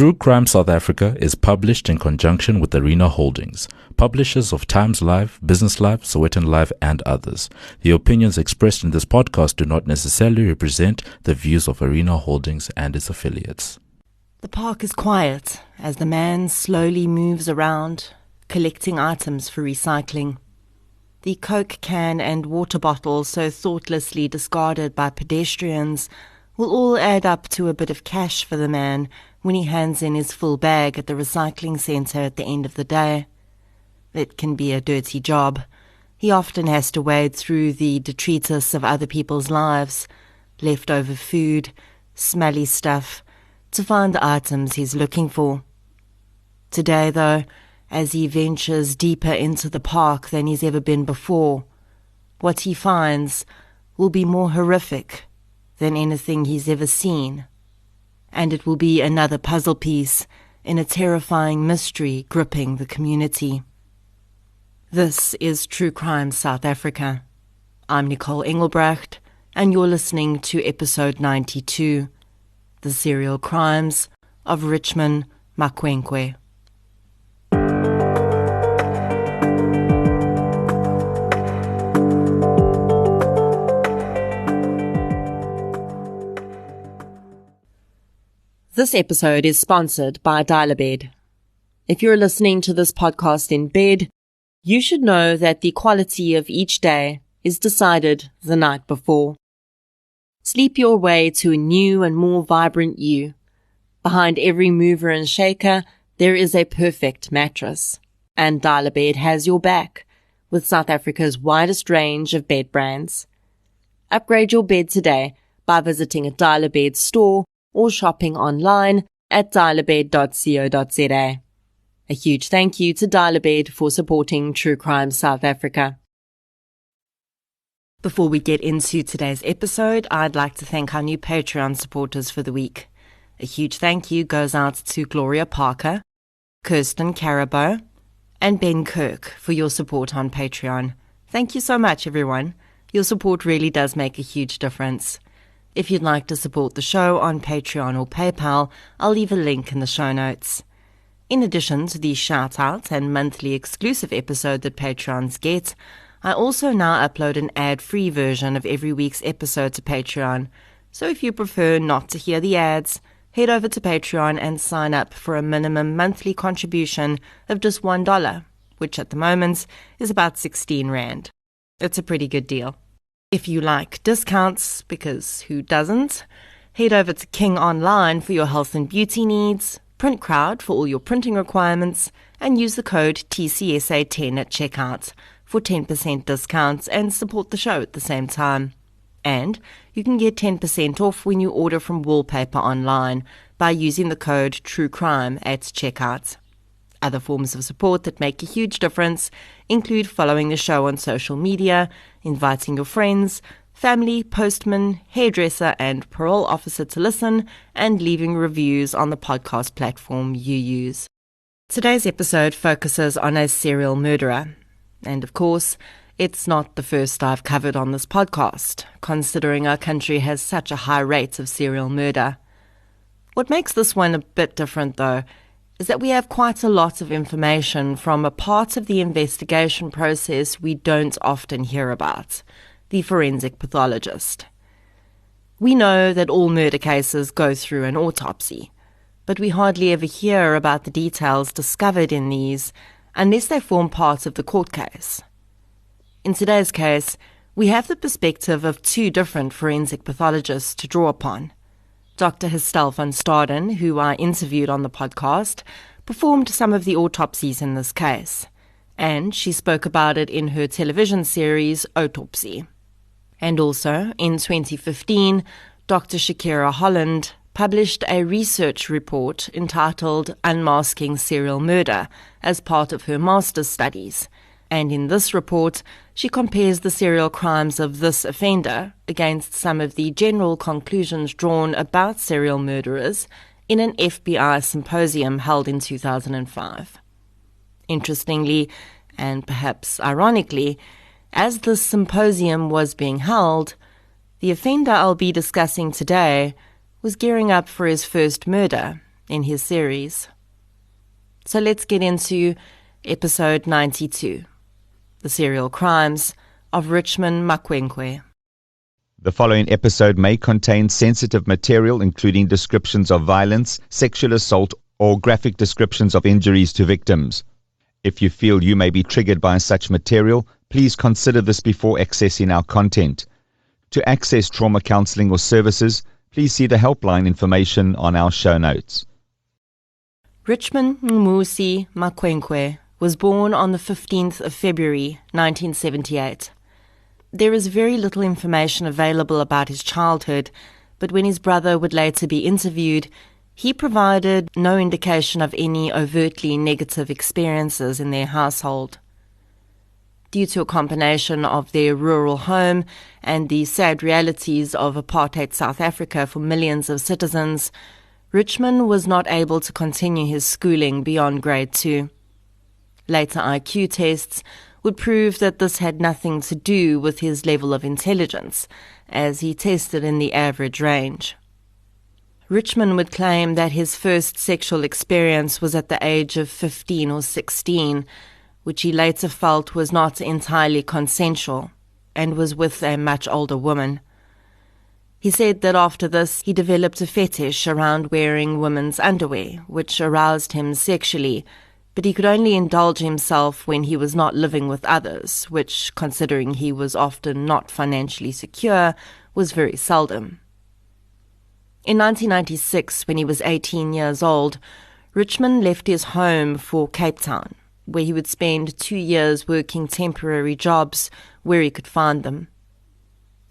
True Crime South Africa is published in conjunction with Arena Holdings, publishers of Times Live, Business Live, Sowetan Live, and others. The opinions expressed in this podcast do not necessarily represent the views of Arena Holdings and its affiliates. The park is quiet as the man slowly moves around, collecting items for recycling. The Coke can and water bottle so thoughtlessly discarded by pedestrians will all add up to a bit of cash for the man when he hands in his full bag at the recycling centre at the end of the day. It can be a dirty job. He often has to wade through the detritus of other people's lives, leftover food, smelly stuff, to find the items he's looking for. Today, though, as he ventures deeper into the park than he's ever been before, what he finds will be more horrific than anything he's ever seen. And it will be another puzzle piece in a terrifying mystery gripping the community. This is True Crime South Africa. I'm Nicole Engelbrecht, and you're listening to episode 92, The Serial Crimes of Richman, Makhwenkwe. This episode is sponsored by Dial-A-Bed. If you're listening to this podcast in bed, you should know that the quality of each day is decided the night before. Sleep your way to a new and more vibrant you. Behind every mover and shaker, there is a perfect mattress. And Dial-A-Bed has your back with South Africa's widest range of bed brands. Upgrade your bed today by visiting a Dial-A-Bed store or shopping online at dialabed.co.za. A huge thank you to Dial-A-Bed for supporting True Crime South Africa. Before we get into today's episode, I'd like to thank our new Patreon supporters for the week. A huge thank you goes out to Gloria Parker, Kirsten Carabo, and Ben Kirk for your support on Patreon. Thank you so much, everyone. Your support really does make a huge difference. If you'd like to support the show on Patreon or PayPal, I'll leave a link in the show notes. In addition to the shout-out and monthly exclusive episode that Patreons get, I also now upload an ad-free version of every week's episode to Patreon. So if you prefer not to hear the ads, head over to Patreon and sign up for a minimum monthly contribution of just $1, which at the moment is about 16 Rand. It's a pretty good deal. If you like discounts, because who doesn't, head over to King Online for your health and beauty needs, PrintCrowd for all your printing requirements, and use the code TCSA10 at checkout for 10% discounts and support the show at the same time. And you can get 10% off when you order from Wallpaper Online by using the code TRUECRIME at checkout. Other forms of support that make a huge difference include following the show on social media, inviting your friends, family, postman, hairdresser, and parole officer to listen, and leaving reviews on the podcast platform you use. Today's episode focuses on a serial murderer. And of course, it's not the first I've covered on this podcast, considering our country has such a high rate of serial murder. What makes this one a bit different, though, is that we have quite a lot of information from a part of the investigation process we don't often hear about, the forensic pathologist. We know that all murder cases go through an autopsy, but we hardly ever hear about the details discovered in these unless they form part of the court case. In today's case, we have the perspective of two different forensic pathologists to draw upon. Dr. Herstel van Staden, who I interviewed on the podcast, performed some of the autopsies in this case, and she spoke about it in her television series, Autopsy. And also, in 2015, Dr. Shakira Holland published a research report entitled Unmasking Serial Murder as part of her master's studies. And in this report, she compares the serial crimes of this offender against some of the general conclusions drawn about serial murderers in an FBI symposium held in 2005. Interestingly, and perhaps ironically, as this symposium was being held, the offender I'll be discussing today was gearing up for his first murder in his series. So let's get into episode 92, The Serial Crimes of Richman Makhwenkwe. The following episode may contain sensitive material, including descriptions of violence, sexual assault, or graphic descriptions of injuries to victims. If you feel you may be triggered by such material, please consider this before accessing our content. To access trauma counseling or services, please see the helpline information on our show notes. Richman Mmusi Makhwenkwe was born on the 15th of February 1978. There is very little information available about his childhood, but when his brother would later be interviewed, he provided no indication of any overtly negative experiences in their household. Due to a combination of their rural home and the sad realities of apartheid South Africa for millions of citizens, Richman was not able to continue his schooling beyond grade 2. Later IQ tests would prove that this had nothing to do with his level of intelligence, as he tested in the average range. Richman would claim that his first sexual experience was at the age of 15 or 16, which he later felt was not entirely consensual, and was with a much older woman. He said that after this, he developed a fetish around wearing women's underwear, which aroused him sexually, but he could only indulge himself when he was not living with others, which, considering he was often not financially secure, was very seldom. In 1996, when he was 18 years old, Richman left his home for Cape Town, where he would spend 2 years working temporary jobs where he could find them.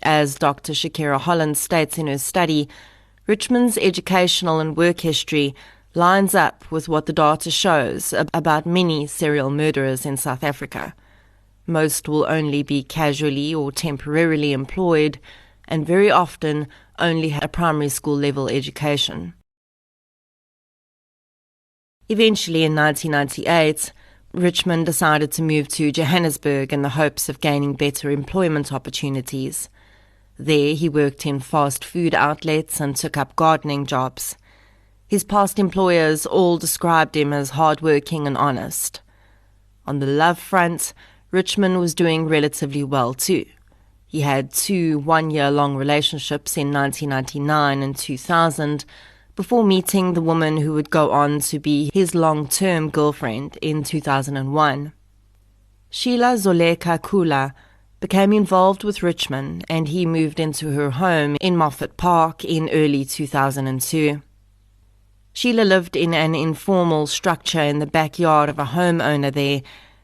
As Dr. Shakira Holland states in her study, Richman's educational and work history lines up with what the data shows about many serial murderers in South Africa. Most will only be casually or temporarily employed, and very often only have a primary school level education. Eventually, in 1998, Richman decided to move to Johannesburg in the hopes of gaining better employment opportunities. There, he worked in fast food outlets and took up gardening jobs. His past employers all described him as hard-working and honest. On the love front, Richman was doing relatively well too. He had 2 one-year-long relationships in 1999 and 2000 before meeting the woman who would go on to be his long-term girlfriend in 2001. Sheila Zoleka Kula became involved with Richman, and he moved into her home in Moffat Park in early 2002. Sheila lived in an informal structure in the backyard of a homeowner there,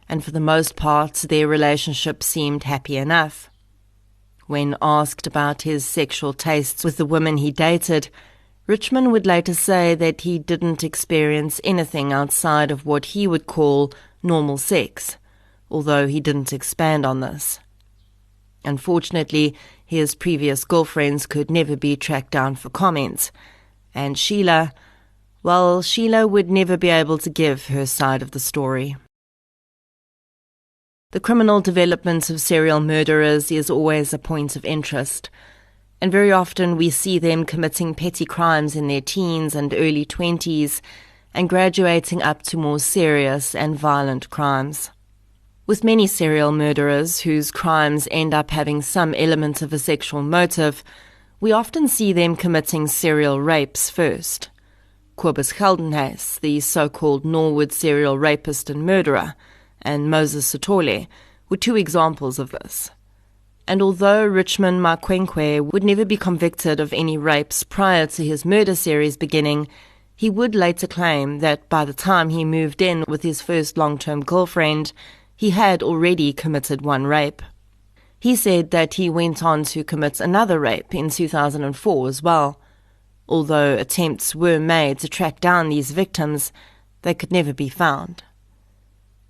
and for the most part their relationship seemed happy enough. When asked about his sexual tastes with the women he dated, Richman would later say that he didn't experience anything outside of what he would call normal sex, although he didn't expand on this. Unfortunately, his previous girlfriends could never be tracked down for comment, and Sheila would never be able to give her side of the story. The criminal development of serial murderers is always a point of interest, and very often we see them committing petty crimes in their teens and early 20s and graduating up to more serious and violent crimes. With many serial murderers whose crimes end up having some element of a sexual motive, we often see them committing serial rapes first. Kobus Geldenhuys, the so-called Norwood serial rapist and murderer, and Moses Sithole were 2 examples of this. And although Richman Makhwenkwe would never be convicted of any rapes prior to his murder series beginning, he would later claim that by the time he moved in with his first long-term girlfriend, he had already committed 1 rape. He said that he went on to commit another rape in 2004 as well. Although attempts were made to track down these victims, they could never be found.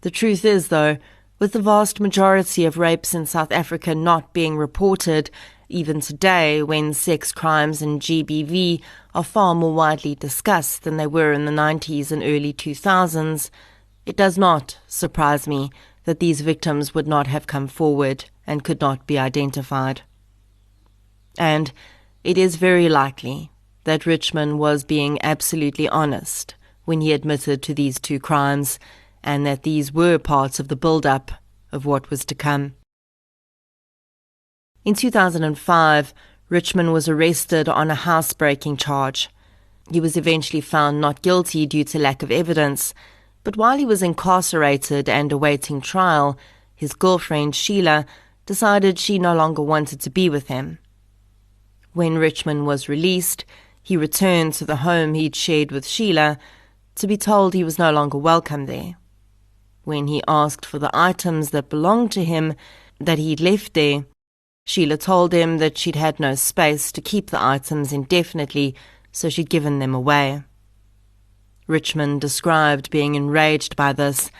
The truth is, though, with the vast majority of rapes in South Africa not being reported, even today when sex crimes and GBV are far more widely discussed than they were in the 90s and early 2000s, it does not surprise me that these victims would not have come forward and could not be identified. And it is very likely that Richman was being absolutely honest when he admitted to these 2 crimes, and that these were parts of the build-up of what was to come. In 2005, Richman was arrested on a housebreaking charge. He was eventually found not guilty due to lack of evidence, but while he was incarcerated and awaiting trial, his girlfriend Sheila decided she no longer wanted to be with him. When Richman was released, he returned to the home he'd shared with Sheila to be told he was no longer welcome there. When he asked for the items that belonged to him that he'd left there, Sheila told him that she'd had no space to keep the items indefinitely, so she'd given them away. Richman described being enraged by this,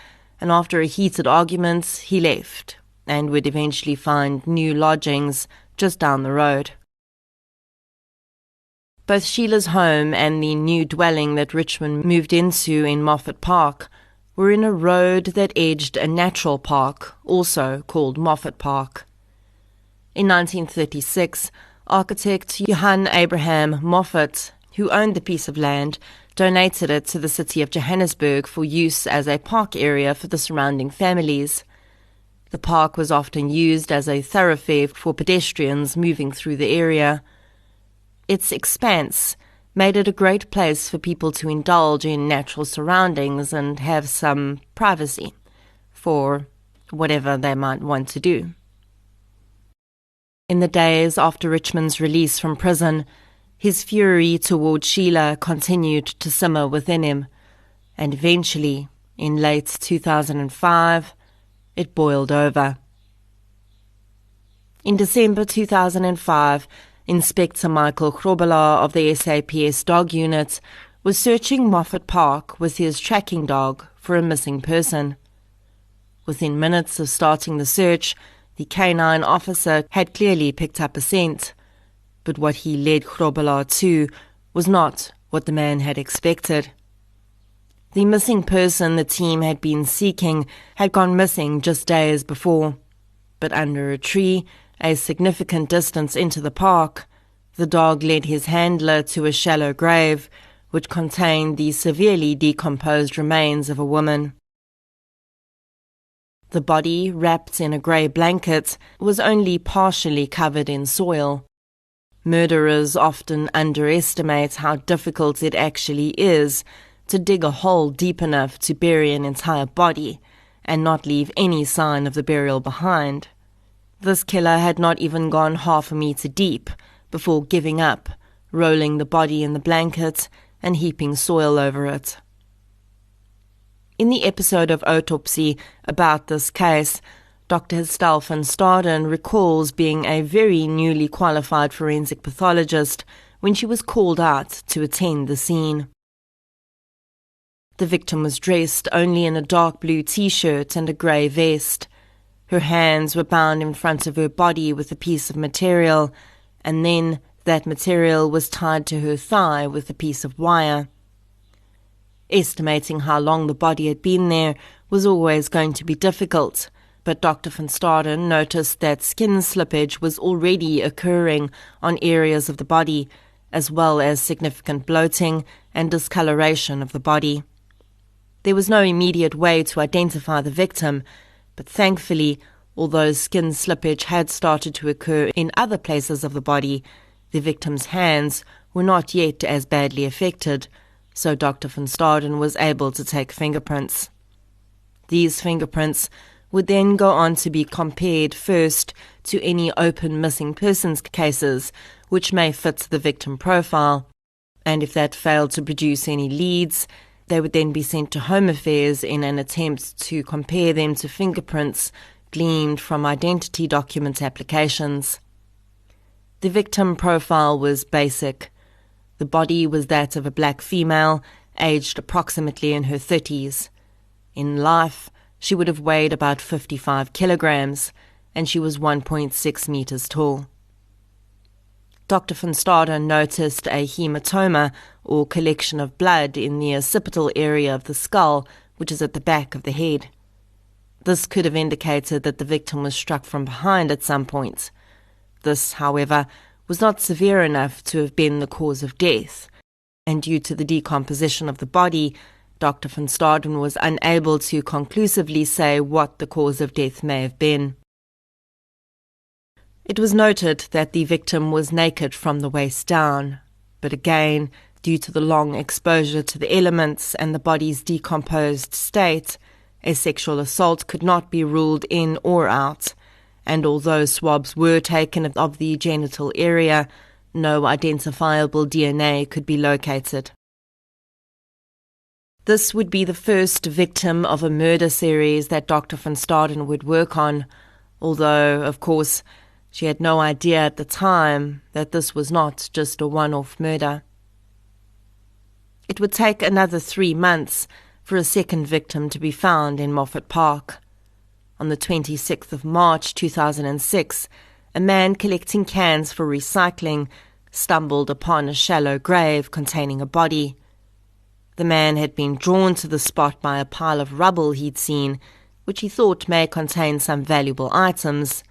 and after a heated argument, he left and would eventually find new lodgings just down the road. Both Sheila's home and the new dwelling that Richman moved into in Moffat Park were in a road that edged a natural park, also called Moffat Park. In 1936, architect Johann Abraham Moffat, who owned the piece of land, donated it to the city of Johannesburg for use as a park area for the surrounding families. The park was often used as a thoroughfare for pedestrians moving through the area. Its expanse made it a great place for people to indulge in natural surroundings and have some privacy for whatever they might want to do. In the days after Richman's release from prison, his fury toward Sheila continued to simmer within him, and eventually, in late 2005, it boiled over. In December 2005, Inspector Michael Grobelaar of the SAPS dog unit was searching Moffat Park with his tracking dog for a missing person. Within minutes of starting the search, the canine officer had clearly picked up a scent, but what he led Grobelaar to was not what the man had expected. The missing person the team had been seeking had gone missing just days before, but under a tree, a significant distance into the park, the dog led his handler to a shallow grave which contained the severely decomposed remains of a woman. The body, wrapped in a grey blanket, was only partially covered in soil. Murderers often underestimate how difficult it actually is to dig a hole deep enough to bury an entire body and not leave any sign of the burial behind. This killer had not even gone half a meter deep before giving up, rolling the body in the blanket and heaping soil over it. In the episode of Autopsy about this case, Dr. Estelle van Staden recalls being a very newly qualified forensic pathologist when she was called out to attend the scene. The victim was dressed only in a dark blue t-shirt and a grey vest. Her hands were bound in front of her body with a piece of material, and then that material was tied to her thigh with a piece of wire. Estimating how long the body had been there was always going to be difficult, but Dr. van Staden noticed that skin slippage was already occurring on areas of the body, as well as significant bloating and discoloration of the body. There was no immediate way to identify the victim, but thankfully, although skin slippage had started to occur in other places of the body, the victim's hands were not yet as badly affected, so Dr. van Staden was able to take fingerprints. These fingerprints would then go on to be compared first to any open missing persons cases which may fit the victim profile, and if that failed to produce any leads, they would then be sent to Home Affairs in an attempt to compare them to fingerprints gleaned from identity document applications. The victim profile was basic. The body was that of a black female, aged approximately in her 30s. In life, she would have weighed about 55 kilograms, and she was 1.6 meters tall. Dr. van Staden noticed a hematoma, or collection of blood, in the occipital area of the skull, which is at the back of the head. This could have indicated that the victim was struck from behind at some point. This, however, was not severe enough to have been the cause of death, and due to the decomposition of the body, Dr. van Staden was unable to conclusively say what the cause of death may have been. It was noted that the victim was naked from the waist down, but again, due to the long exposure to the elements and the body's decomposed state, a sexual assault could not be ruled in or out, and although swabs were taken of the genital area, no identifiable DNA could be located. This would be the first victim of a murder series that Dr. van Staden would work on, although, of course, she had no idea at the time that this was not just a one-off murder. It would take another 3 months for a second victim to be found in Moffat Park. On the 26th of March 2006, a man collecting cans for recycling stumbled upon a shallow grave containing a body. The man had been drawn to the spot by a pile of rubble he'd seen, which he thought may contain some valuable items.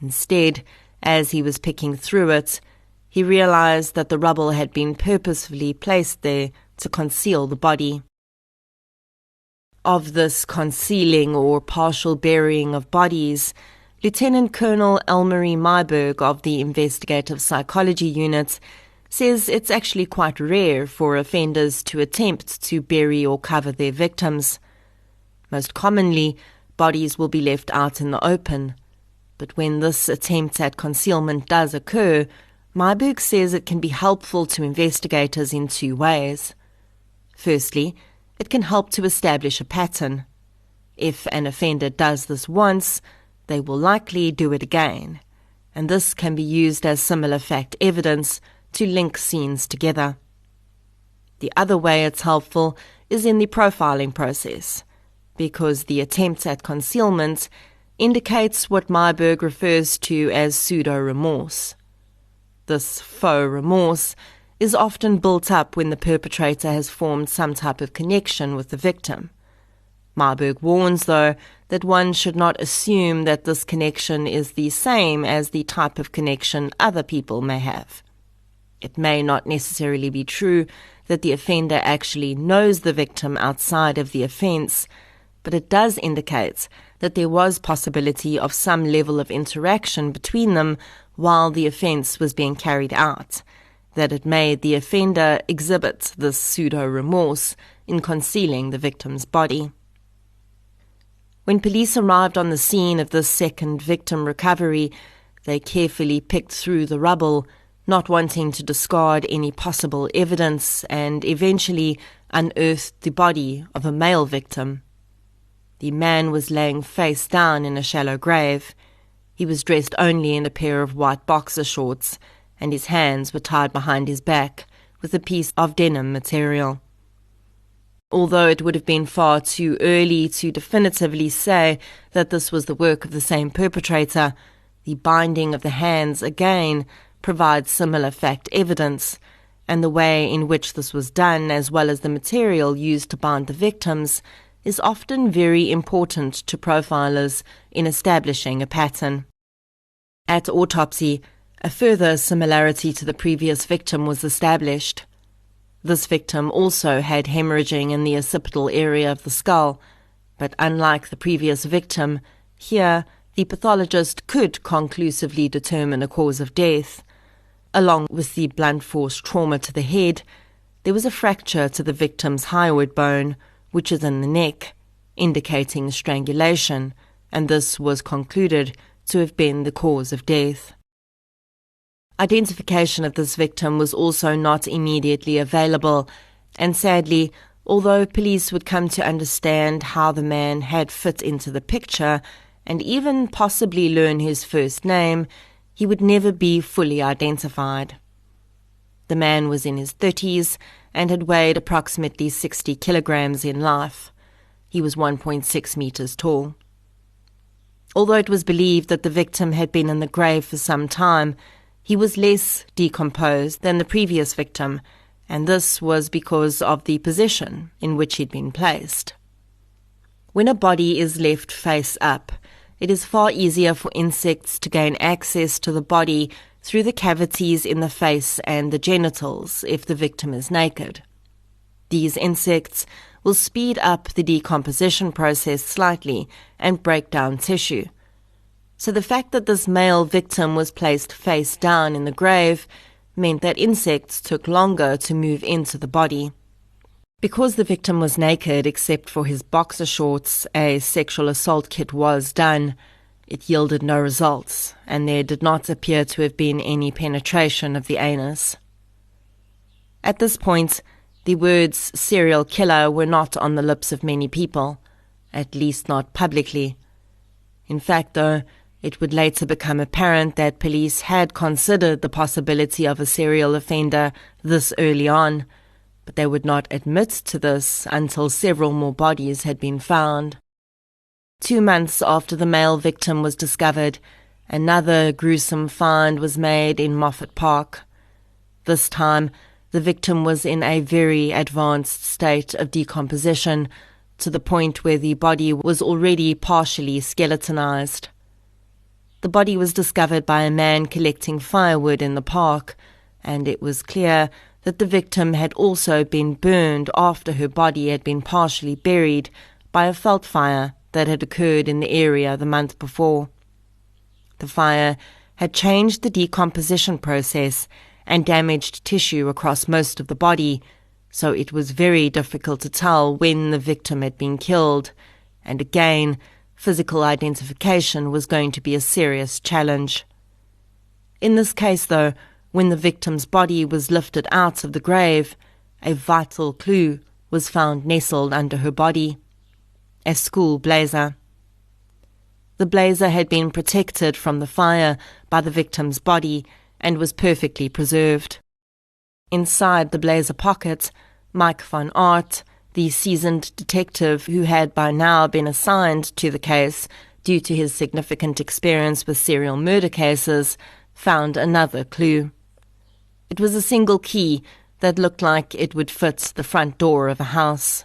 Instead, as he was picking through it, he realized that the rubble had been purposefully placed there to conceal the body. Of this concealing or partial burying of bodies, Lieutenant Colonel Elmarie Myberg of the Investigative Psychology Unit says it's actually quite rare for offenders to attempt to bury or cover their victims. Most commonly, bodies will be left out in the open. But when this attempt at concealment does occur, Myberg says it can be helpful to investigators in 2 ways. Firstly, it can help to establish a pattern. If an offender does this once, they will likely do it again, and this can be used as similar fact evidence to link scenes together. The other way it's helpful is in the profiling process, because the attempt at concealment indicates what Myberg refers to as pseudo-remorse. This faux remorse is often built up when the perpetrator has formed some type of connection with the victim. Myberg warns, though, that one should not assume that this connection is the same as the type of connection other people may have. It may not necessarily be true that the offender actually knows the victim outside of the offence, but it does indicate that there was possibility of some level of interaction between them while the offence was being carried out, that it made the offender exhibit this pseudo-remorse in concealing the victim's body. When police arrived on the scene of this second victim recovery, they carefully picked through the rubble, not wanting to discard any possible evidence, and eventually unearthed the body of a male victim. The man was laying face down in a shallow grave. He was dressed only in a pair of white boxer shorts, and his hands were tied behind his back with a piece of denim material. Although it would have been far too early to definitively say that this was the work of the same perpetrator, the binding of the hands again provides similar fact evidence, and the way in which this was done, as well as the material used to bind the victims, is often very important to profilers in establishing a pattern. At autopsy, a further similarity to the previous victim was established. This victim also had hemorrhaging in the occipital area of the skull, but unlike the previous victim, here the pathologist could conclusively determine a cause of death. Along with the blunt force trauma to the head, there was a fracture to the victim's hyoid bone, which is in the neck, indicating strangulation, and this was concluded to have been the cause of death. Identification of this victim was also not immediately available, and sadly, although police would come to understand how the man had fit into the picture, and even possibly learn his first name, he would never be fully identified. The man was in his 30s and had weighed approximately 60 kilograms in life. He was 1.6 meters tall. Although it was believed that the victim had been in the grave for some time, he was less decomposed than the previous victim, and this was because of the position in which he'd been placed. When a body is left face up, it is far easier for insects to gain access to the body through the cavities in the face and the genitals if the victim is naked. These insects will speed up the decomposition process slightly and break down tissue. So the fact that this male victim was placed face down in the grave meant that insects took longer to move into the body. Because the victim was naked except for his boxer shorts, a sexual assault kit was done. It yielded no results, and there did not appear to have been any penetration of the anus. At this point, the words serial killer were not on the lips of many people, at least not publicly. In fact, though, it would later become apparent that police had considered the possibility of a serial offender this early on, but they would not admit to this until several more bodies had been found. 2 months after the male victim was discovered, another gruesome find was made in Moffat Park. This time, the victim was in a very advanced state of decomposition, to the point where the body was already partially skeletonized. The body was discovered by a man collecting firewood in the park, and it was clear that the victim had also been burned after her body had been partially buried by a veld fire that had occurred in the area the month before. The fire had changed the decomposition process and damaged tissue across most of the body, so it was very difficult to tell when the victim had been killed, and again, physical identification was going to be a serious challenge. In this case, though, when the victim's body was lifted out of the grave, a vital clue was found nestled under her body: a school blazer. The blazer had been protected from the fire by the victim's body and was perfectly preserved. Inside the blazer pocket, Mike van Aert, the seasoned detective who had by now been assigned to the case due to his significant experience with serial murder cases, found another clue. It was a single key that looked like it would fit the front door of a house.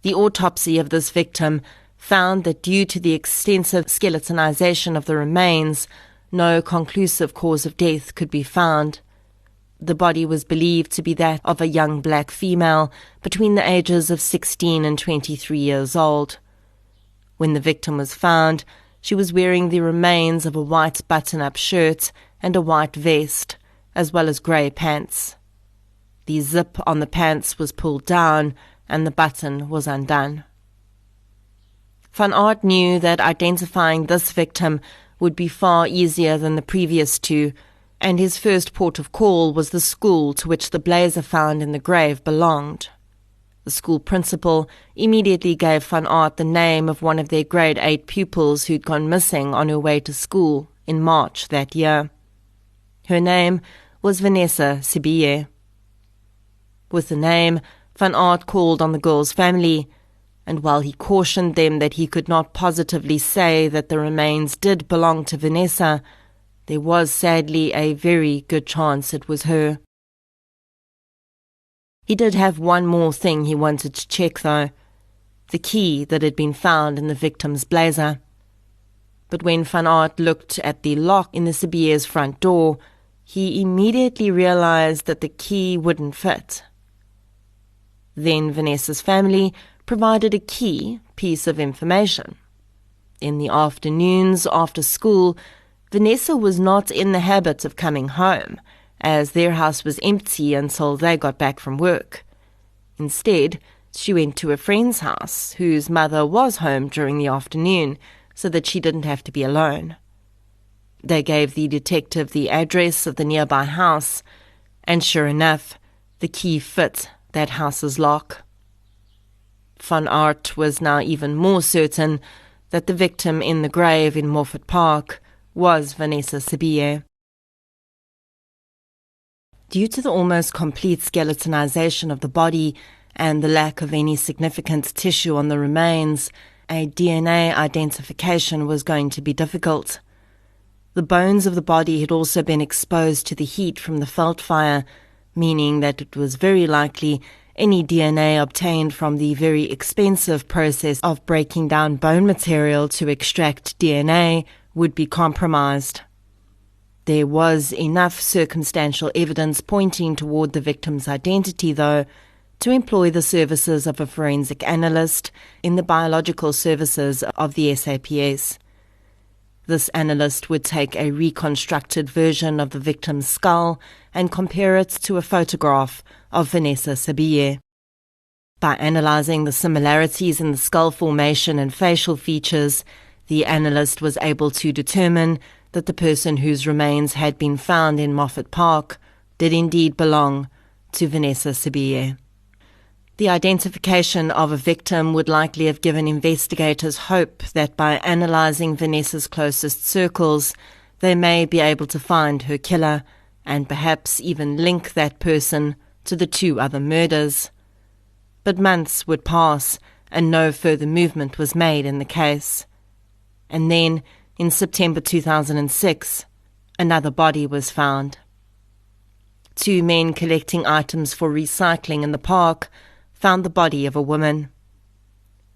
The autopsy of this victim found that due to the extensive skeletonization of the remains, no conclusive cause of death could be found. The body was believed to be that of a young black female between the ages of 16 and 23 years old. When the victim was found, she was wearing the remains of a white button-up shirt and a white vest, as well as grey pants. The zip on the pants was pulled down and the button was undone. Van Aert knew that identifying this victim would be far easier than the previous two, and his first port of call was the school to which the blazer found in the grave belonged. The school principal immediately gave Van Aert the name of one of their grade 8 pupils who'd gone missing on her way to school in March that year. Her name was Vanessa Sibiye. With the name, Van Aert called on the girl's family, and while he cautioned them that he could not positively say that the remains did belong to Vanessa, there was sadly a very good chance it was her. He did have one more thing he wanted to check, though: the key that had been found in the victim's blazer. But when Van Aert looked at the lock in the Sibiye's front door, he immediately realized that the key wouldn't fit. Then Vanessa's family provided a key piece of information. In the afternoons after school, Vanessa was not in the habit of coming home, as their house was empty until they got back from work. Instead, she went to a friend's house, whose mother was home during the afternoon, so that she didn't have to be alone. They gave the detective the address of the nearby house, and sure enough, the key fit that house's lock. Van Aert was now even more certain that the victim in the grave in Moffat Park was Vanessa Sibiye. Due to the almost complete skeletonization of the body and the lack of any significant tissue on the remains, a DNA identification was going to be difficult. The bones of the body had also been exposed to the heat from the veld fire, meaning that it was very likely any DNA obtained from the very expensive process of breaking down bone material to extract DNA would be compromised. There was enough circumstantial evidence pointing toward the victim's identity, though, to employ the services of a forensic analyst in the biological services of the SAPS. This analyst would take a reconstructed version of the victim's skull and compare it to a photograph of Vanessa Sibiye. By analyzing the similarities in the skull formation and facial features, the analyst was able to determine that the person whose remains had been found in Moffat Park did indeed belong to Vanessa Sibiye. The identification of a victim would likely have given investigators hope that by analysing Vanessa's closest circles, they may be able to find her killer and perhaps even link that person to the 2 other murders. But months would pass and no further movement was made in the case. And then, in September 2006, another body was found. 2 men collecting items for recycling in the park found the body of a woman.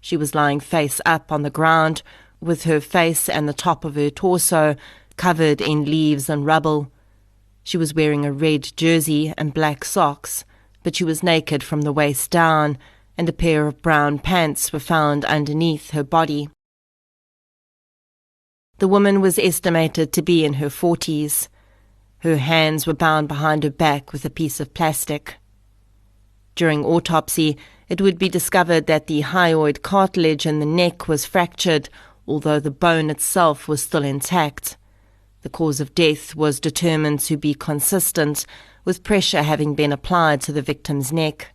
She was lying face up on the ground, with her face and the top of her torso covered in leaves and rubble. She was wearing a red jersey and black socks, but she was naked from the waist down, and a pair of brown pants were found underneath her body. The woman was estimated to be in her 40s. Her hands were bound behind her back with a piece of plastic. During autopsy, it would be discovered that the hyoid cartilage in the neck was fractured, although the bone itself was still intact. The cause of death was determined to be consistent, with pressure having been applied to the victim's neck.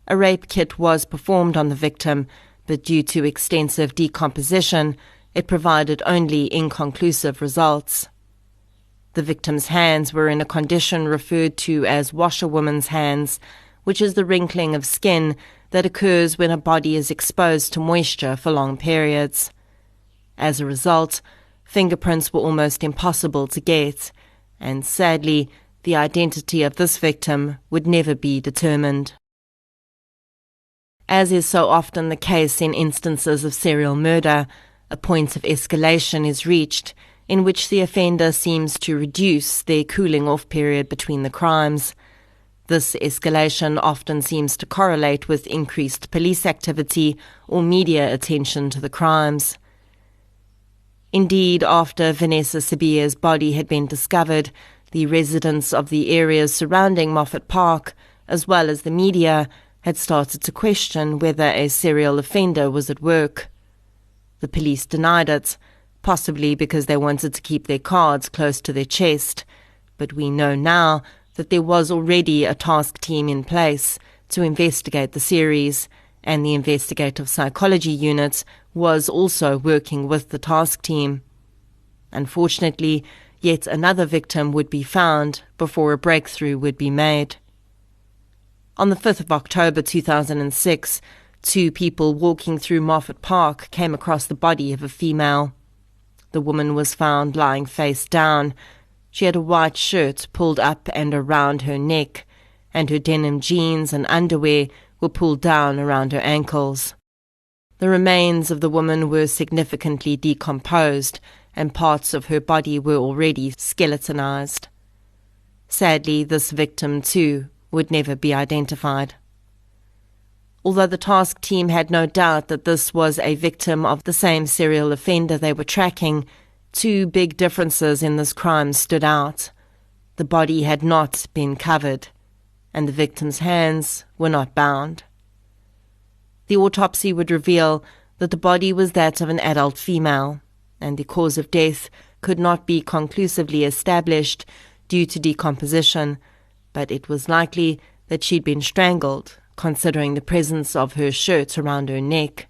A rape kit was performed on the victim, but due to extensive decomposition, it provided only inconclusive results. The victim's hands were in a condition referred to as washerwoman's hands, which is the wrinkling of skin that occurs when a body is exposed to moisture for long periods. As a result, fingerprints were almost impossible to get, and sadly, the identity of this victim would never be determined. As is so often the case in instances of serial murder, a point of escalation is reached in which the offender seems to reduce their cooling-off period between the crimes. This escalation often seems to correlate with increased police activity or media attention to the crimes. Indeed, after Vanessa Sibiye's body had been discovered, the residents of the areas surrounding Moffat Park, as well as the media, had started to question whether a serial offender was at work. The police denied it, possibly because they wanted to keep their cards close to their chest, but we know now that there was already a task team in place to investigate the series, and the investigative psychology unit was also working with the task team. Unfortunately, yet another victim would be found before a breakthrough would be made. On the 5th of October 2006, 2 people walking through Moffat Park came across the body of a female. The woman was found lying face down. She had a white shirt pulled up and around her neck, and her denim jeans and underwear were pulled down around her ankles. The remains of the woman were significantly decomposed, and parts of her body were already skeletonized. Sadly, this victim, too, would never be identified. Although the task team had no doubt that this was a victim of the same serial offender they were tracking, 2 big differences in this crime stood out. The body had not been covered, and the victim's hands were not bound. The autopsy would reveal that the body was that of an adult female, and the cause of death could not be conclusively established due to decomposition, but it was likely that she'd been strangled, considering the presence of her shirt around her neck.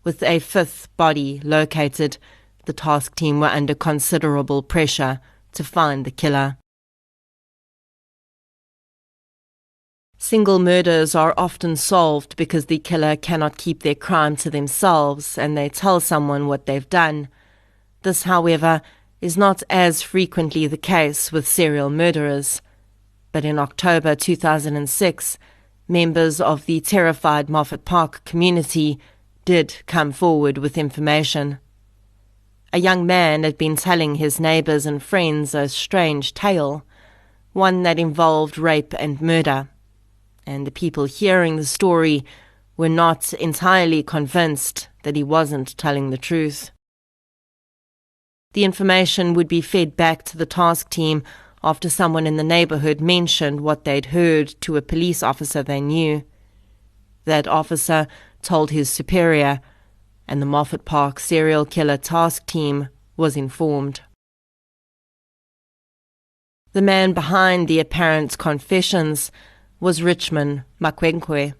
With a 5th body located, the task team were under considerable pressure to find the killer. Single murders are often solved because the killer cannot keep their crime to themselves and they tell someone what they've done. This, however, is not as frequently the case with serial murderers. But in October 2006, members of the terrified Moffat Park community did come forward with information. A young man had been telling his neighbours and friends a strange tale, one that involved rape and murder, and the people hearing the story were not entirely convinced that he wasn't telling the truth. The information would be fed back to the task team after someone in the neighbourhood mentioned what they'd heard to a police officer they knew. That officer told his superior, and the Moffat Park serial killer task team was informed. The man behind the apparent confessions was Richman Makhwenkwe.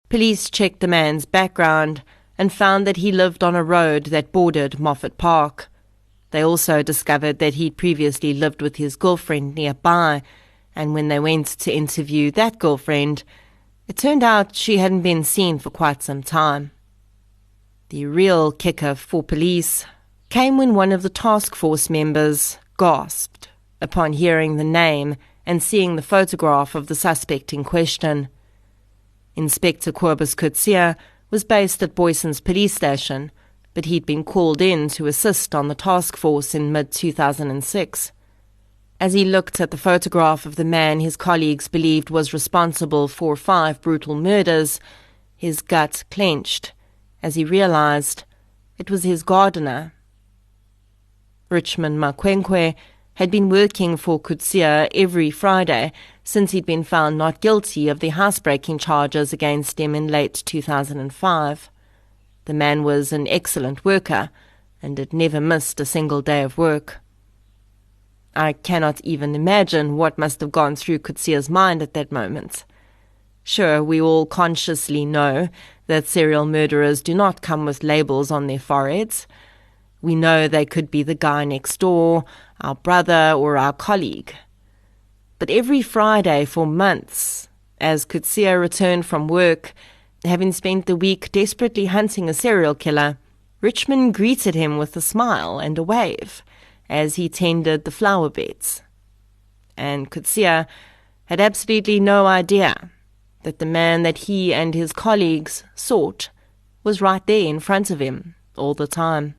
Police checked the man's background and found that he lived on a road that bordered Moffat Park. They also discovered that he'd previously lived with his girlfriend nearby, and when they went to interview that girlfriend, it turned out she hadn't been seen for quite some time. The real kicker for police came when one of the task force members gasped upon hearing the name and seeing the photograph of the suspect in question. Inspector Kobus Coetzee was based at Boyson's police station, but he'd been called in to assist on the task force in mid-2006. As he looked at the photograph of the man his colleagues believed was responsible for 5 brutal murders, his gut clenched as he realized it was his gardener. Richman Makhwenkwe had been working for Coetzee every Friday since he'd been found not guilty of the housebreaking charges against him in late 2005. The man was an excellent worker and had never missed a single day of work. I cannot even imagine what must have gone through Coetzee's mind at that moment. Sure, we all consciously know that serial murderers do not come with labels on their foreheads. We know they could be the guy next door, our brother, or our colleague. But every Friday for months, as Coetzee returned from work, having spent the week desperately hunting a serial killer, Richman greeted him with a smile and a wave as he tended the flower beds. And Coetzee had absolutely no idea that the man that he and his colleagues sought was right there in front of him all the time.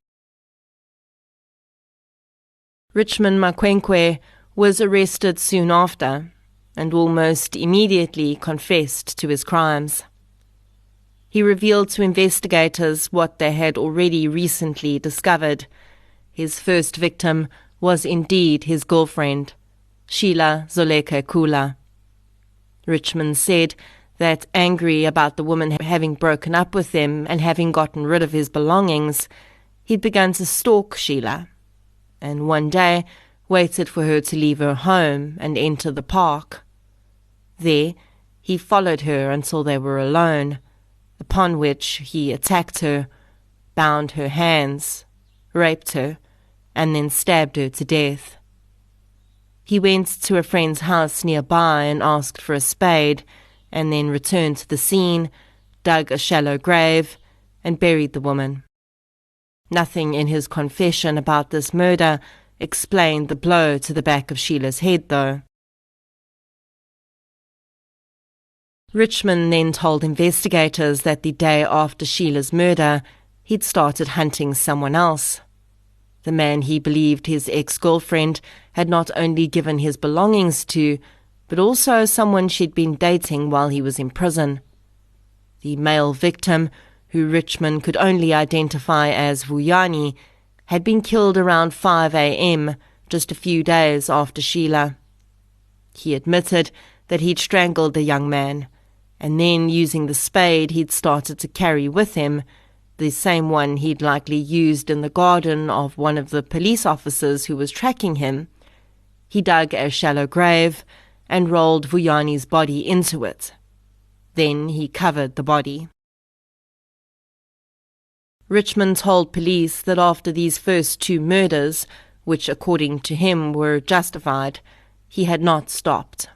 Richman Makhwenkwe was arrested soon after and almost immediately confessed to his crimes. He revealed to investigators what they had already recently discovered. His first victim was indeed his girlfriend, Sheila Zoleke Kula. Richman said that, angry about the woman having broken up with him and having gotten rid of his belongings, he'd begun to stalk Sheila, and one day waited for her to leave her home and enter the park. There, he followed her until they were alone, upon which he attacked her, bound her hands, raped her, and then stabbed her to death. He went to a friend's house nearby and asked for a spade, and then returned to the scene, dug a shallow grave, and buried the woman. Nothing in his confession about this murder explained the blow to the back of Sheila's head, though. Richman then told investigators that the day after Sheila's murder, he'd started hunting someone else. The man he believed his ex-girlfriend had not only given his belongings to, but also someone she'd been dating while he was in prison. The male victim, who Richman could only identify as Vuyani, had been killed around 5 a.m., just a few days after Sheila. He admitted that he'd strangled the young man, and then, using the spade he'd started to carry with him, the same one he'd likely used in the garden of one of the police officers who was tracking him, he dug a shallow grave and rolled Vuyani's body into it. Then he covered the body. Richman told police that after these first 2 murders, which according to him were justified, he had not stopped.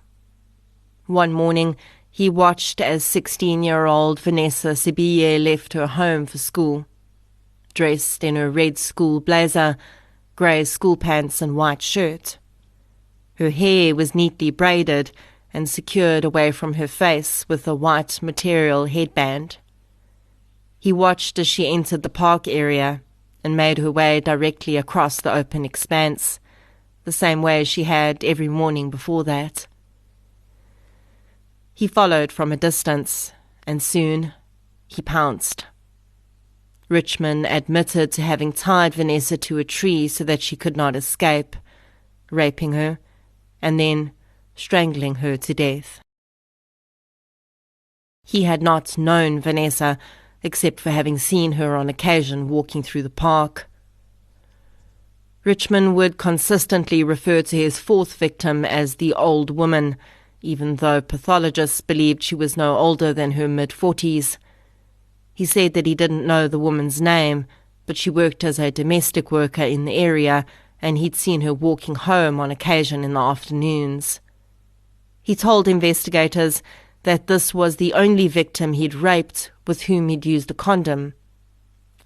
One morning, he watched as 16-year-old Vanessa Sibiye left her home for school. Dressed in her red school blazer, grey school pants and white shirt. Her hair was neatly braided and secured away from her face with a white material headband. He watched as she entered the park area and made her way directly across the open expanse, the same way she had every morning before that. He followed from a distance, and soon he pounced. Richman admitted to having tied Vanessa to a tree so that she could not escape, raping her, and then strangling her to death. He had not known Vanessa, except for having seen her on occasion walking through the park. Richman would consistently refer to his fourth victim as the old woman, even though pathologists believed she was no older than her mid-40s. He said that he didn't know the woman's name, but she worked as a domestic worker in the area, and he'd seen her walking home on occasion in the afternoons. He told investigators that this was the only victim he'd raped with whom he'd used a condom.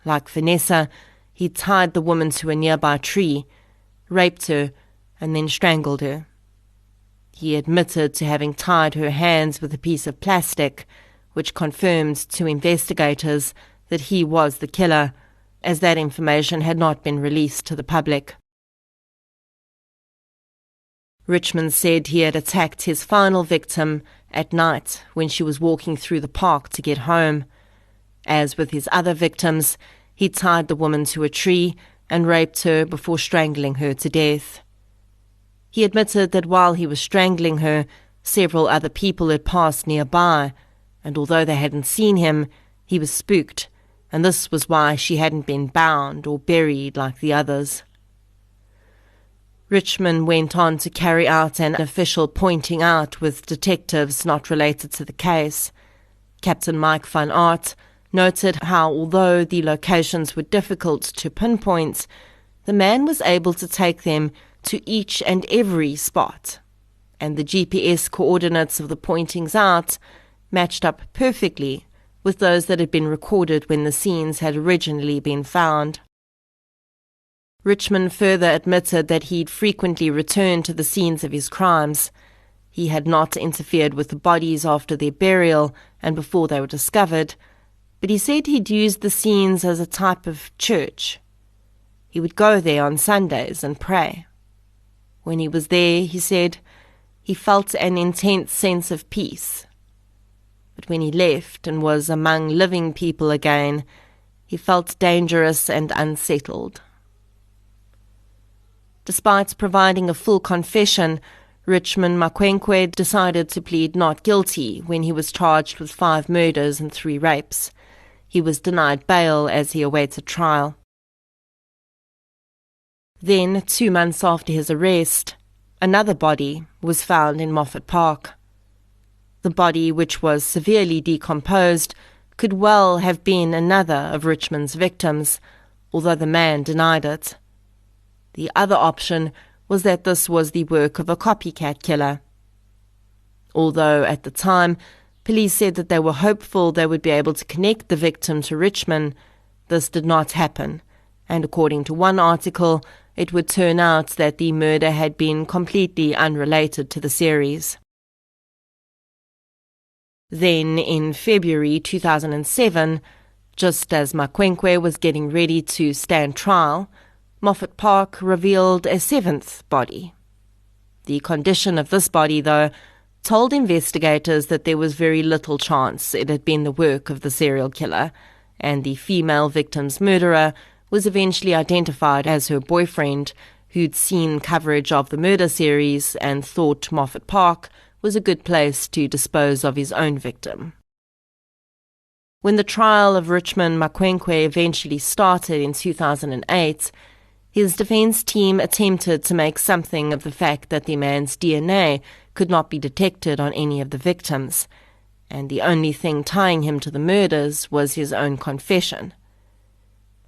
Like Vanessa, he'd tied the woman to a nearby tree, raped her, and then strangled her. He admitted to having tied her hands with a piece of plastic, which confirmed to investigators that he was the killer, as that information had not been released to the public. Richman said he had attacked his final victim at night when she was walking through the park to get home. As with his other victims, he tied the woman to a tree and raped her before strangling her to death. He admitted that while he was strangling her, several other people had passed nearby, and although they hadn't seen him, he was spooked, and this was why she hadn't been bound or buried like the others. Richman went on to carry out an official pointing out with detectives not related to the case. Captain Mike van Aert noted how, although the locations were difficult to pinpoint, the man was able to take them to each and every spot, and the GPS coordinates of the pointings out matched up perfectly with those that had been recorded when the scenes had originally been found. Richman further admitted that he'd frequently returned to the scenes of his crimes. He had not interfered with the bodies after their burial and before they were discovered, but he said he'd used the scenes as a type of church. He would go there on Sundays and pray. When he was there, he said, he felt an intense sense of peace. But when he left and was among living people again, he felt dangerous and unsettled. Despite providing a full confession, Richman Makhwenkwe decided to plead not guilty when he was charged with 5 murders and 3 rapes. He was denied bail as he awaited trial. Then, 2 months after his arrest, another body was found in Moffat Park. The body, which was severely decomposed, could well have been another of Richman's victims, although the man denied it. The other option was that this was the work of a copycat killer. Although at the time, police said that they were hopeful they would be able to connect the victim to Richman, this did not happen, and according to one article, it would turn out that the murder had been completely unrelated to the series. Then, in February 2007, just as Makhwenkwe was getting ready to stand trial, Moffat Park revealed a 7th body. The condition of this body, though, told investigators that there was very little chance it had been the work of the serial killer, and the female victim's murderer was eventually identified as her boyfriend, who'd seen coverage of the murder series and thought Moffat Park was a good place to dispose of his own victim. When the trial of Richman Makhwenkwe eventually started in 2008, his defense team attempted to make something of the fact that the man's DNA could not be detected on any of the victims, and the only thing tying him to the murders was his own confession.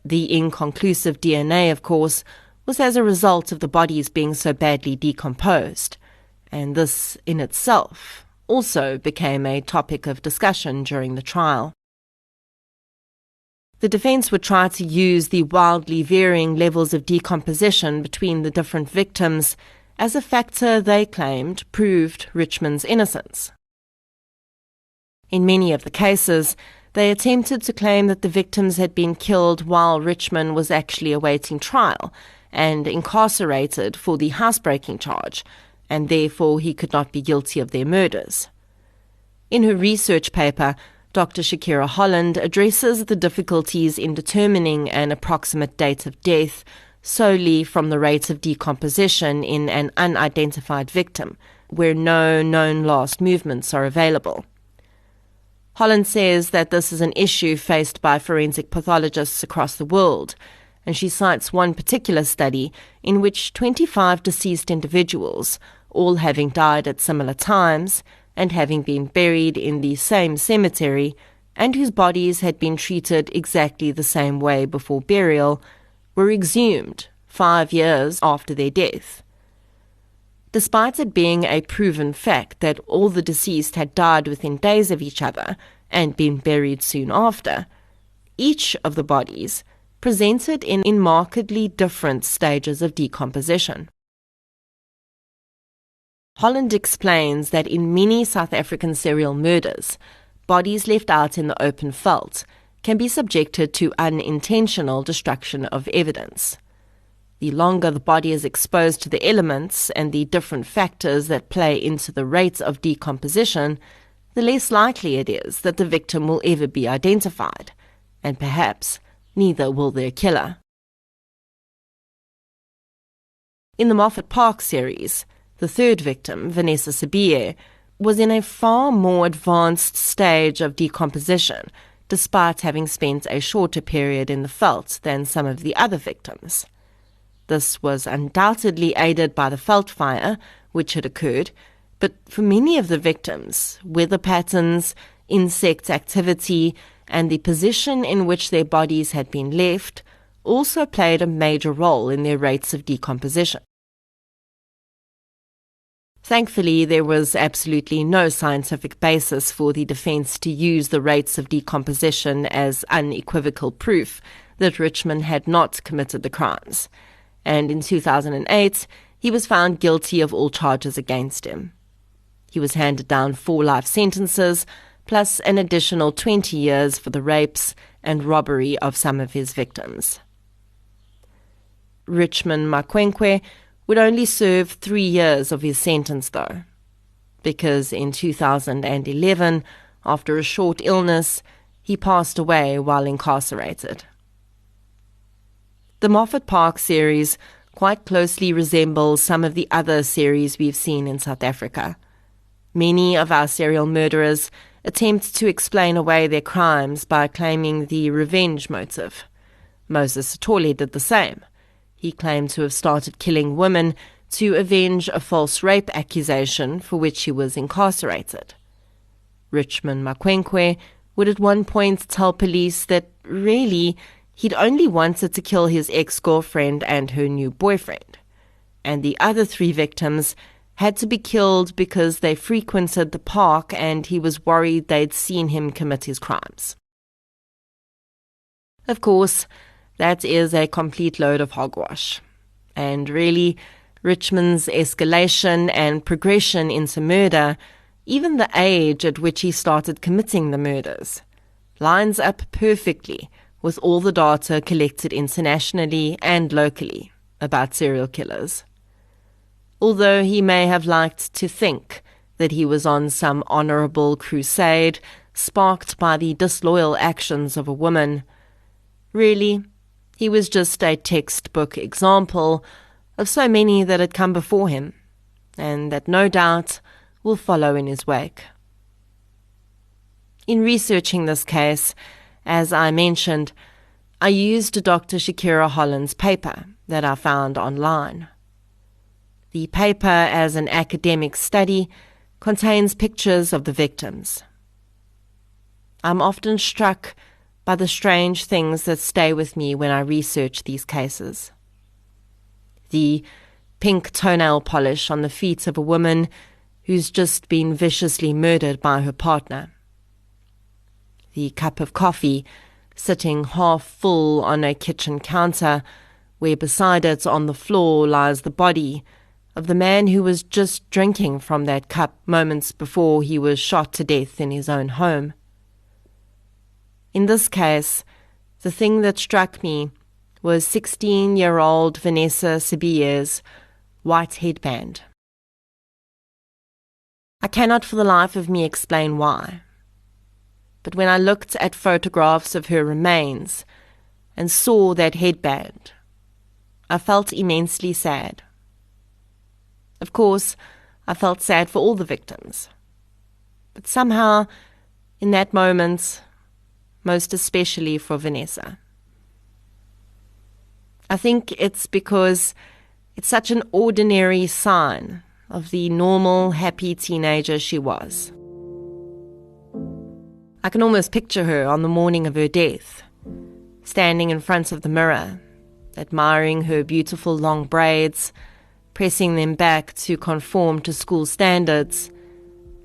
The inconclusive DNA, of course, was as a result of the bodies being so badly decomposed, and this in itself also became a topic of discussion during the trial. The defense would try to use the wildly varying levels of decomposition between the different victims as a factor they claimed proved Richman's innocence. In many of the cases, They attempted to claim that the victims had been killed while Richman was actually awaiting trial and incarcerated for the housebreaking charge, and therefore he could not be guilty of their murders. In her research paper, Dr. Shakira Holland addresses the difficulties in determining an approximate date of death solely from the rate of decomposition in an unidentified victim, where no known last movements are available. Holland says that this is an issue faced by forensic pathologists across the world, and she cites one particular study in which 25 deceased individuals, all having died at similar times and having been buried in the same cemetery, and whose bodies had been treated exactly the same way before burial, were exhumed 5 years after their death. Despite it being a proven fact that all the deceased had died within days of each other and been buried soon after, each of the bodies presented in markedly different stages of decomposition. Holland explains that in many South African serial murders, bodies left out in the open veldt can be subjected to unintentional destruction of evidence. The longer the body is exposed to the elements and the different factors that play into the rate of decomposition, the less likely it is that the victim will ever be identified, and perhaps neither will their killer. In the Moffat Park series, the third victim, Vanessa Sibiye, was in a far more advanced stage of decomposition, despite having spent a shorter period in the veldt than some of the other victims. This was undoubtedly aided by the veldt fire, which had occurred, but for many of the victims, weather patterns, insect activity, and the position in which their bodies had been left also played a major role in their rates of decomposition. Thankfully, there was absolutely no scientific basis for the defense to use the rates of decomposition as unequivocal proof that Richman had not committed the crimes, and in 2008, he was found guilty of all charges against him. He was handed down 4 life sentences, plus an additional 20 years for the rapes and robbery of some of his victims. Richman Makhwenkwe would only serve 3 years of his sentence, though, because in 2011, after a short illness, he passed away while incarcerated. The Moffat Park series quite closely resembles some of the other series we've seen in South Africa. Many of our serial murderers attempt to explain away their crimes by claiming the revenge motive. Moses Sithole did the same. He claimed to have started killing women to avenge a false rape accusation for which he was incarcerated. Richman Makhwenkwe would at one point tell police that really he'd only wanted to kill his ex-girlfriend and her new boyfriend, and the other 3 victims had to be killed because they frequented the park and he was worried they'd seen him commit his crimes. Of course, that is a complete load of hogwash. And really, Richman's escalation and progression into murder, even the age at which he started committing the murders, lines up perfectly with all the data collected internationally and locally about serial killers. Although he may have liked to think that he was on some honorable crusade sparked by the disloyal actions of a woman, really, he was just a textbook example of so many that had come before him, and that no doubt will follow in his wake. In researching this case, as I mentioned, I used Dr. Shakira Holland's paper that I found online. The paper, as an academic study, contains pictures of the victims. I'm often struck by the strange things that stay with me when I research these cases. The pink toenail polish on the feet of a woman who's just been viciously murdered by her partner. The cup of coffee sitting half full on a kitchen counter, where beside it on the floor lies the body of the man who was just drinking from that cup moments before he was shot to death in his own home. In this case, the thing that struck me was 16-year-old Vanessa Sibiye's white headband. I cannot for the life of me explain why, but when I looked at photographs of her remains and saw that headband, I felt immensely sad. Of course, I felt sad for all the victims, but somehow, in that moment, most especially for Vanessa. I think it's because it's such an ordinary sign of the normal, happy teenager she was. I can almost picture her on the morning of her death, standing in front of the mirror, admiring her beautiful long braids, pressing them back to conform to school standards,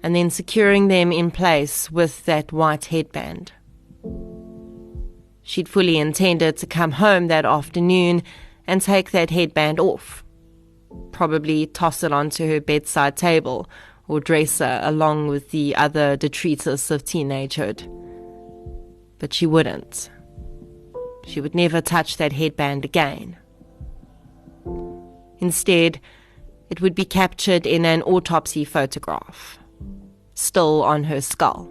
and then securing them in place with that white headband. She'd fully intended to come home that afternoon and take that headband off, probably toss it onto her bedside table or dresser along with the other detritus of teenagehood. But she wouldn't. She would never touch that headband again. Instead, it would be captured in an autopsy photograph, still on her skull.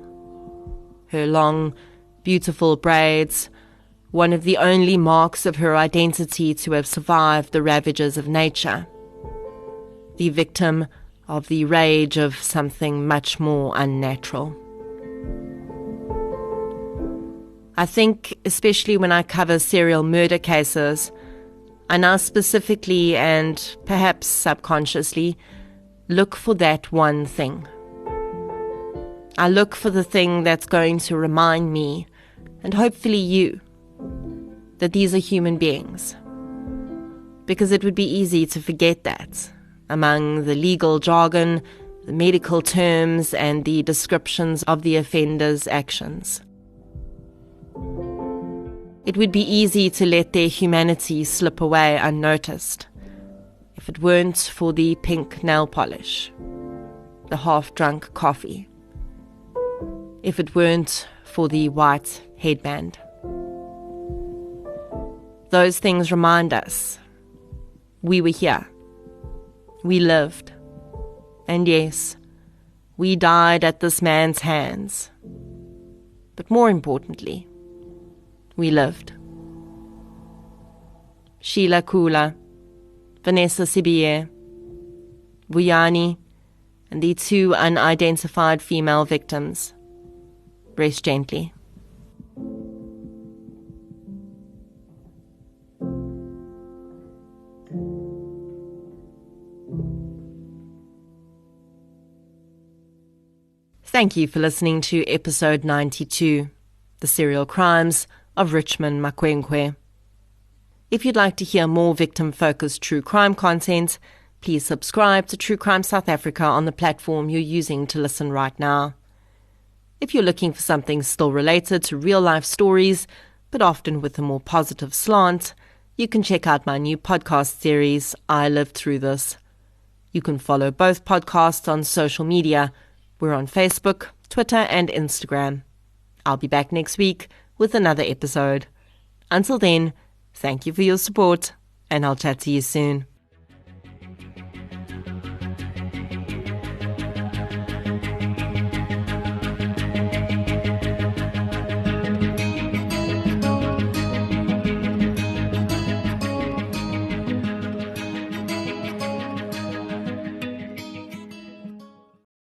Her long, beautiful braids, one of the only marks of her identity to have survived the ravages of nature. The victim of the rage of something much more unnatural. I think, especially when I cover serial murder cases, I now specifically and perhaps subconsciously look for that one thing. I look for the thing that's going to remind me, and hopefully you, that these are human beings. Because it would be easy to forget that among the legal jargon, the medical terms, and the descriptions of the offender's actions. It would be easy to let their humanity slip away unnoticed if it weren't for the pink nail polish, the half-drunk coffee, if it weren't for the white headband. Those things remind us we were here, we lived, and yes, we died at this man's hands. But more importantly, we lived. Sheila Kula, Vanessa Sibiye, Vuyani, and the 2 unidentified female victims. Rest gently. Thank you for listening to episode 92, The Serial Crimes of Richman Makhwenkwe. If you'd like to hear more victim-focused true crime content, please subscribe to True Crime South Africa on the platform you're using to listen right now. If you're looking for something still related to real-life stories, but often with a more positive slant, you can check out my new podcast series, I Lived Through This. You can follow both podcasts on social media. We're on Facebook, Twitter, and Instagram. I'll be back next week with another episode. Until then, thank you for your support, and I'll chat to you soon.